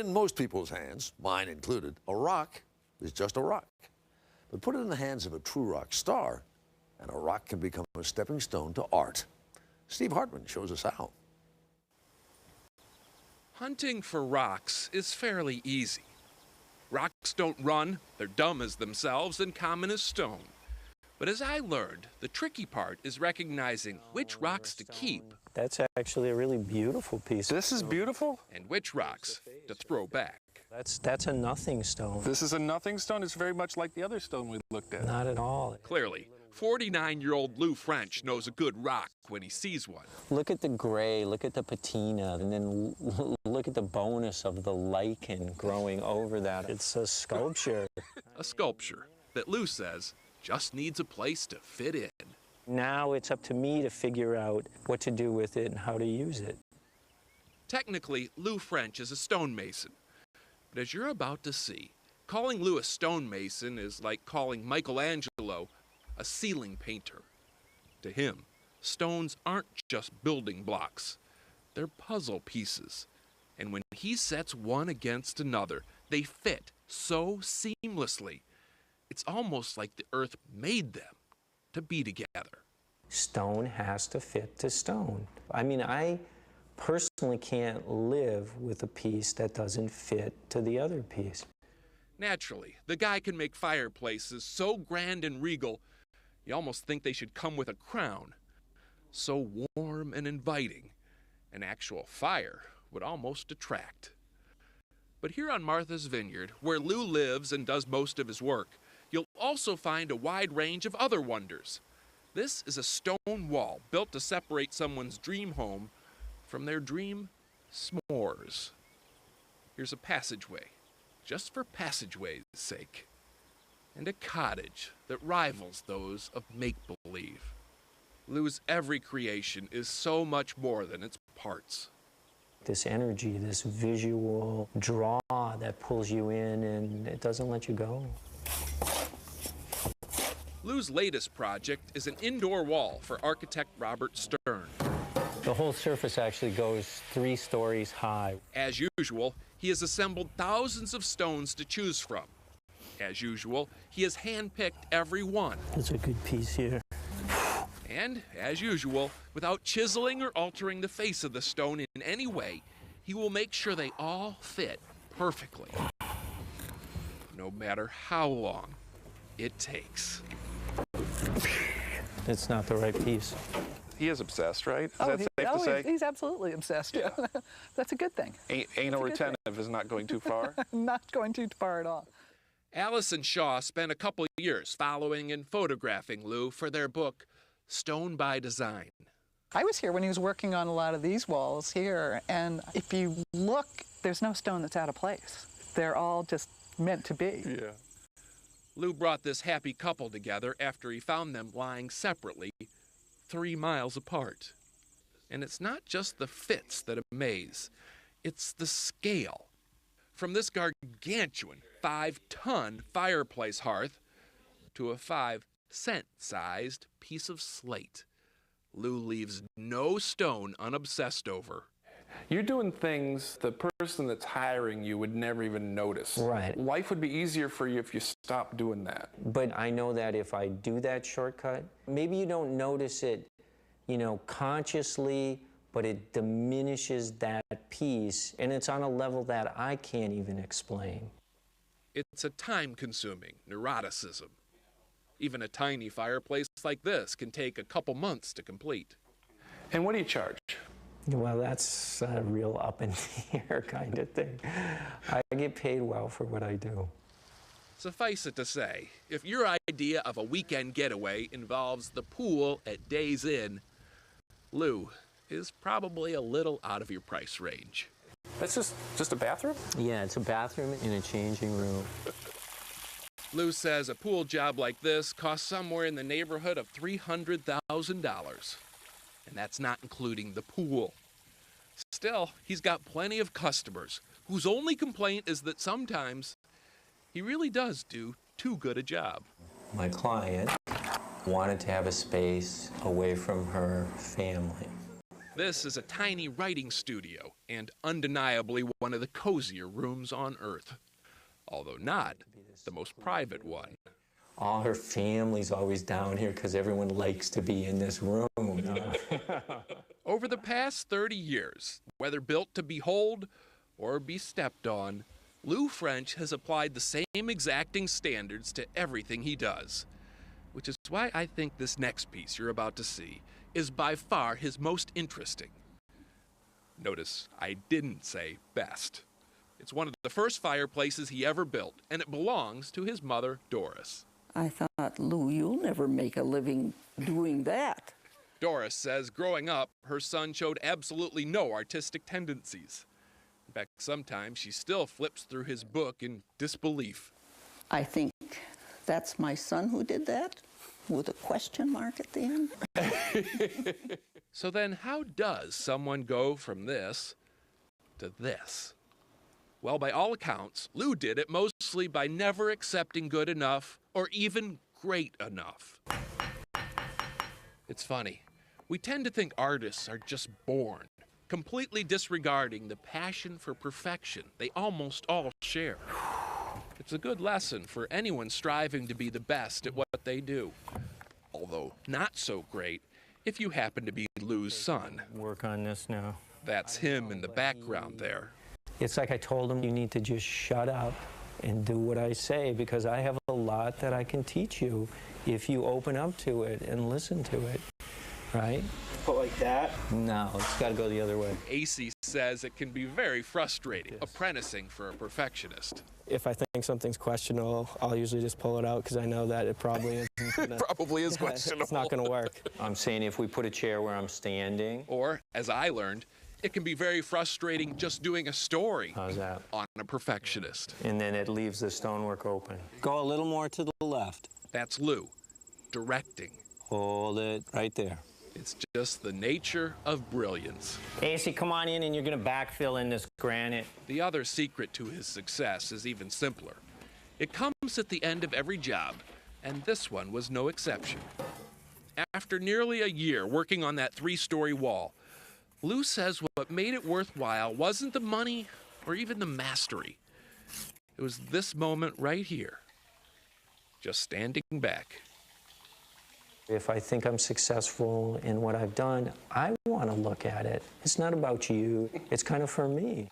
In most people's hands, mine included, a rock is just a rock. But put it in the hands of a true rock star, and a rock can become a stepping stone to art. Steve Hartman shows us how. Hunting for rocks is fairly easy. Rocks don't run, they're dumb as themselves and common as stone. But as I learned, the tricky part is recognizing which rocks to keep. That's actually a really beautiful piece. This is beautiful? And which rocks to throw back. That's a nothing stone. This is a nothing stone? It's very much like the other stone we looked at. Not at all. Clearly, 49-year-old Lou French knows a good rock when he sees one. Look at the gray, look at the patina, and then look at the bonus of the lichen growing over that. It's a sculpture. A sculpture that Lou says just needs a place to fit in. Now it's up to me to figure out what to do with it and how to use it. Technically, Lou French is a stonemason. But as you're about to see, calling Lou a stonemason is like calling Michelangelo a ceiling painter. To him, stones aren't just building blocks. They're puzzle pieces. And when he sets one against another, they fit so seamlessly. It's almost like the earth made them to be together. Stone has to fit to stone. I mean, I personally can't live with a piece that doesn't fit to the other piece. Naturally, the guy can make fireplaces so grand and regal, you almost think they should come with a crown. So warm and inviting, an actual fire would almost attract. But here on Martha's Vineyard, where Lou lives and does most of his work, you'll also find a wide range of other wonders. This is a stone wall built to separate someone's dream home from their dream s'mores. Here's a passageway, just for passageway's sake, and a cottage that rivals those of make-believe. Lou's every creation is so much more than its parts. This energy, this visual draw that pulls you in and it doesn't let you go. Lou's latest project is an indoor wall for architect Robert Stern. The whole surface actually goes 3 stories high. As usual, he has assembled thousands of stones to choose from. As usual, he has handpicked every one. That's a good piece here. And, as usual, without chiseling or altering the face of the stone in any way, he will make sure they all fit perfectly. No matter how long it takes. It's not the right piece. He is obsessed, right? Is that safe to say? He's absolutely obsessed. Yeah. That's a good thing. Anal retentive is not going too far? Not going too far at all. Alice Shaw spent a couple years following and photographing Lou for their book, Stone by Design. I was here when he was working on a lot of these walls here, and if you look, there's no stone that's out of place. They're all just meant to be. Yeah. Lou brought this happy couple together after he found them lying separately 3 miles apart. And it's not just the fits that amaze, it's the scale. From this gargantuan 5-ton fireplace hearth to a 5-cent-sized piece of slate, Lou leaves no stone unobsessed over. You're doing things the person that's hiring you would never even notice. Right. Life would be easier for you if you stopped doing that. But I know that if I do that shortcut, maybe you don't notice it, consciously, but it diminishes that piece, and it's on a level that I can't even explain. It's a time-consuming neuroticism. Even a tiny fireplace like this can take a couple months to complete. And what do you charge? Well, that's a real up in the air kind of thing. I get paid well for what I do. Suffice it to say, if your idea of a weekend getaway involves the pool at Days Inn, Lou is probably a little out of your price range. That's just a bathroom? Yeah, it's a bathroom and a changing room. Lou says a pool job like this costs somewhere in the neighborhood of $300,000. And that's not including the pool. Still, he's got plenty of customers whose only complaint is that sometimes he really does do too good a job. My client wanted to have a space away from her family. This is a tiny writing studio and undeniably one of the cozier rooms on Earth, although not the most private one. All her family's always down here because everyone likes to be in this room. Over the past 30 years, whether built to behold or be stepped on, Lou French has applied the same exacting standards to everything he does, which is why I think this next piece you're about to see is by far his most interesting. Notice I didn't say best. It's one of the first fireplaces he ever built, and it belongs to his mother, Doris. I thought, Lou, you'll never make a living doing that. Doris says growing up, her son showed absolutely no artistic tendencies. In fact, sometimes she still flips through his book in disbelief. I think that's my son who did that, with a question mark at the end. So then how does someone go from this to this? Well, by all accounts, Lou did it mostly by never accepting good enough or even great enough. It's funny. We tend to think artists are just born, completely disregarding the passion for perfection they almost all share. It's a good lesson for anyone striving to be the best at what they do. Although not so great if you happen to be Lou's son. Work on this now. That's him in the background there. It's like I told him, you need to just shut up and do what I say, because I have a lot that I can teach you if you open up to it and listen to it, right? Put like that? No, it's got to go the other way. AC says it can be very frustrating, apprenticing for a perfectionist. If I think something's questionable, I'll usually just pull it out because I know that it probably isn't. Probably is questionable. It's not going to work. I'm saying if we put a chair where I'm standing. Or, as I learned, it can be very frustrating just doing a story How's that? on a perfectionist. And then it leaves the stonework open. Go a little more to the left. That's Lou, directing. Hold it right there. It's just the nature of brilliance. AC, come on in and you're going to backfill in this granite. The other secret to his success is even simpler. It comes at the end of every job, and this one was no exception. After nearly a year working on that 3-story wall, Lou says what made it worthwhile wasn't the money or even the mastery. It was this moment right here, just standing back. If I think I'm successful in what I've done, I want to look at it. It's not about you. It's kind of for me.